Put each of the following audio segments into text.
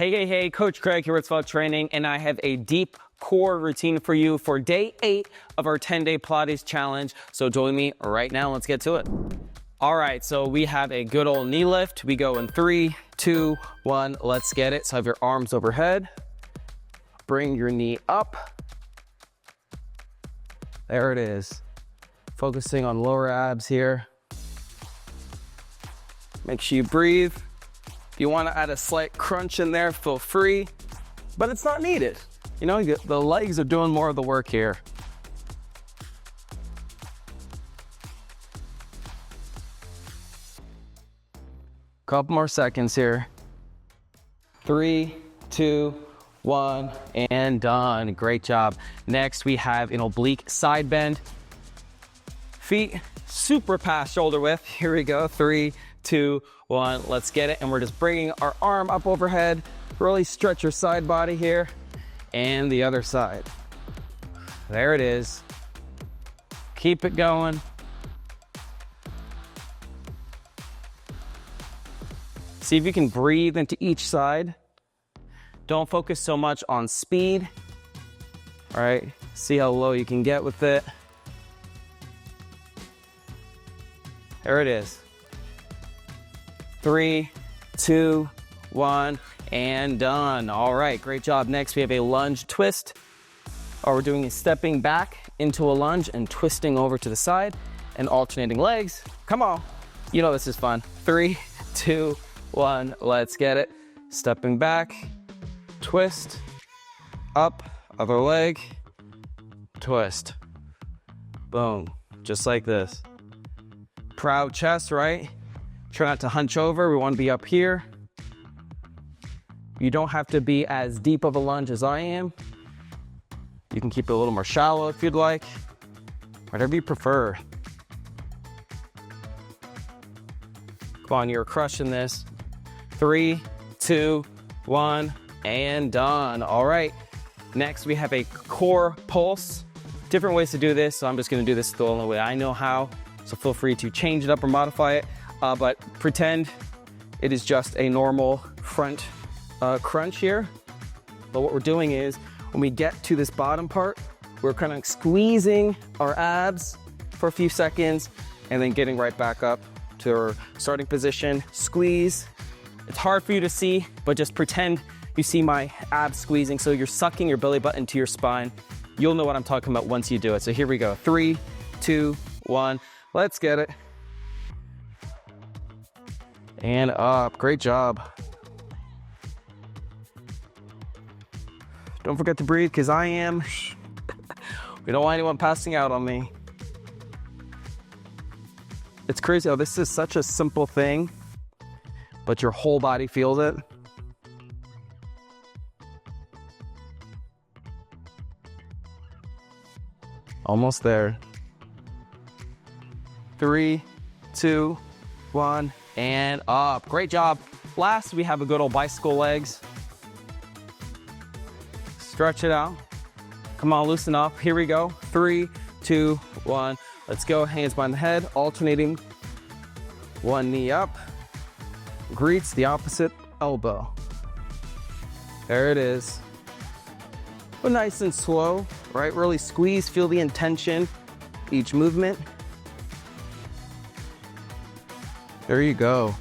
Hey, Coach Craig here with Full Training, and I have a deep core routine for you for day 8 of our 10-day Pilates challenge. So join me right now. Let's get to it. All right, so we have a good old knee lift. We go in 3, 2, 1, let's get it. So have your arms overhead. Bring your knee up. There it is. Focusing on lower abs here. Make sure you breathe. If you want to add a slight crunch in there, feel free, but it's not needed. You know, the legs are doing more of the work here. Couple more seconds here. 3, 2, 1, and done. Great job. Next, we have an oblique side bend. Feet super past shoulder width. Here we go. 3, 2, 1, let's get it. And we're just bringing our arm up overhead. Really stretch your side body here. And the other side. There it is. Keep it going. See if you can breathe into each side. Don't focus so much on speed. All right, see how low you can get with it. There it is. 3, 2, 1, and done. All right, great job. Next, we have a lunge twist. We're doing a stepping back into a lunge and twisting over to the side and alternating legs. Come on. You know this is fun. 3, 2, 1, let's get it. Stepping back, twist, up, other leg, twist. Boom, just like this. Proud chest, right? Try not to hunch over, we want to be up here. You don't have to be as deep of a lunge as I am. You can keep it a little more shallow if you'd like. Whatever you prefer. Come on, you're crushing this. 3, 2, 1, and done. All right, next we have a core pulse. Different ways to do this, so I'm just gonna do this the only way I know how. So feel free to change it up or modify it, but pretend it is just a normal front crunch here. But what we're doing is, when we get to this bottom part, we're kind of squeezing our abs for a few seconds and then getting right back up to our starting position. Squeeze. It's hard for you to see, but just pretend you see my abs squeezing. So you're sucking your belly button to your spine. You'll know what I'm talking about once you do it. So here we go. 3, 2, 1. Let's get it. And up. Great job. Don't forget to breathe, because I am. We don't want anyone passing out on me. It's crazy how this is such a simple thing, but your whole body feels it. Almost there. 3, 2, 1, and up. Great job. Last, we have a good old bicycle legs. Stretch it out. Come on, loosen up. Here we go. 3, 2, 1. Let's go. Hands behind the head, alternating. One knee up. Greets the opposite elbow. There it is. But nice and slow, right? Really squeeze, feel the intention, each movement. There you go.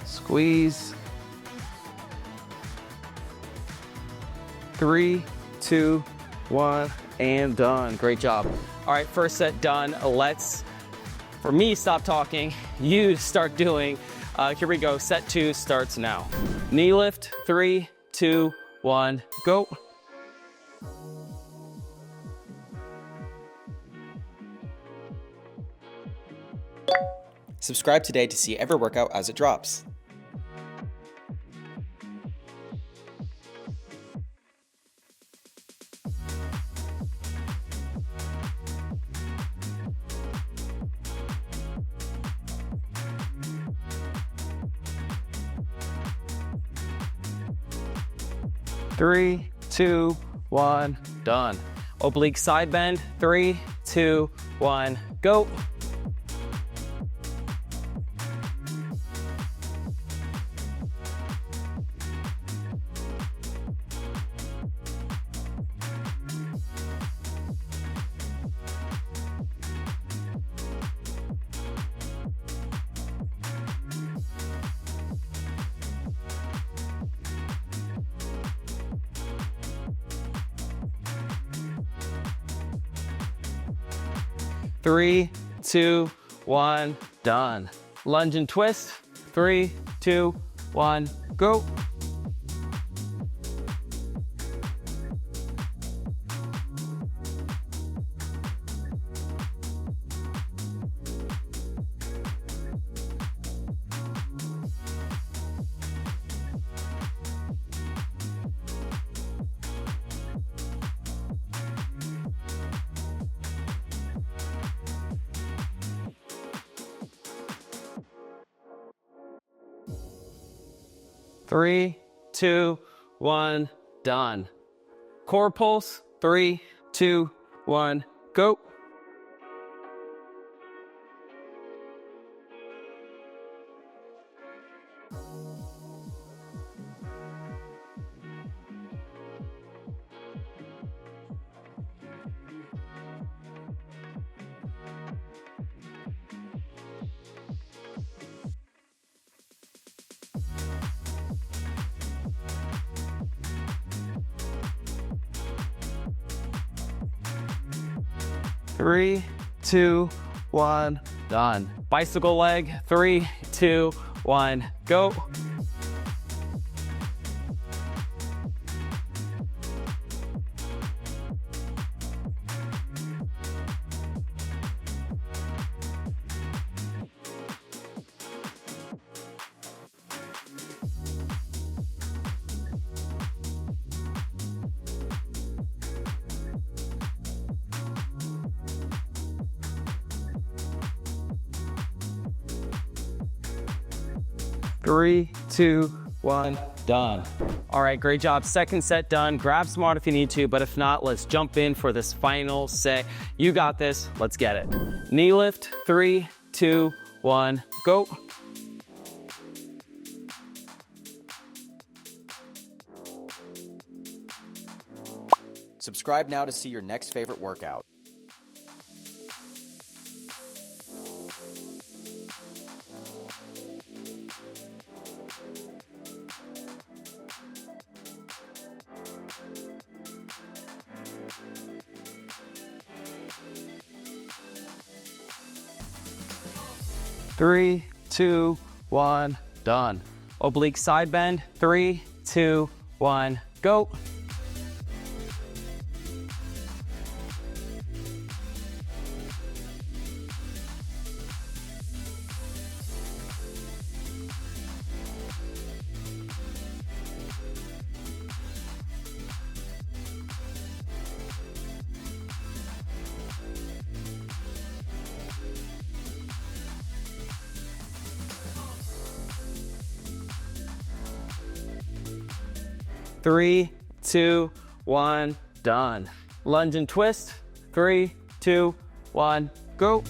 Squeeze. 3, 2, 1, and done. Great job. All right, first set done. Let's, for me, stop talking. You start doing. Here we go. Set 2 starts now. Knee lift. 3, 2, 1, go. Subscribe today to see every workout as it drops. Three, 2, 1, done. Oblique side bend. 3, 2, 1, go. 3, 2, 1, done. Lunge and twist. 3, 2, 1, go. Three, two, one, done. Core pulse. 3, 2, 1, go. Three, two, one, done. Bicycle leg. 3, 2, 1, go. Three, two, one, done. All right, great job. Second set done. Grab smart if you need to, but if not, let's jump in for this final set. You got this. Let's get it. Knee lift. 3, 2, 1, go. Subscribe now to see your next favorite workout. Three, two, one, done. Oblique side bend. 3, 2, 1, go. Three, two, one, done. Lunge and twist. 3, 2, 1, go.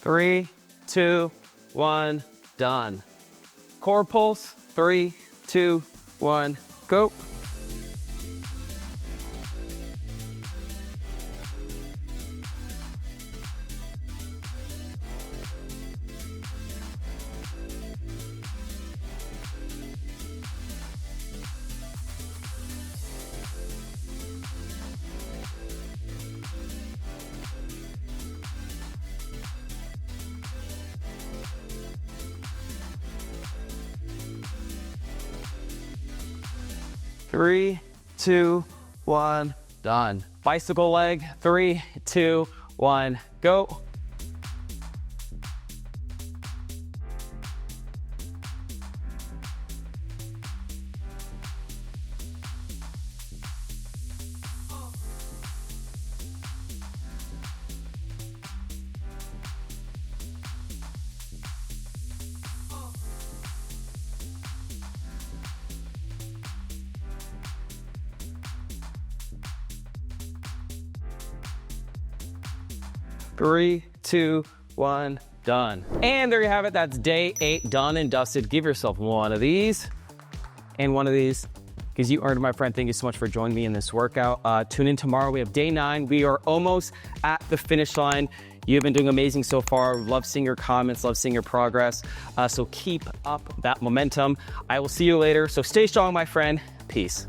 Three, two, one, done. Core pulse. 3, 2, 1, go. Three, two, one, done. Bicycle leg. 3, 2, 1, go. Three, two, 1, done. And there you have it. That's day 8 done and dusted. Give yourself one of these and one of these, because you earned it, my friend. Thank you so much for joining me in this workout. Tune in tomorrow. We have day 9. We are almost at the finish line. You've been doing amazing so far. Love seeing your comments, love seeing your progress. So keep up that momentum. I will see you later. So stay strong, my friend. Peace.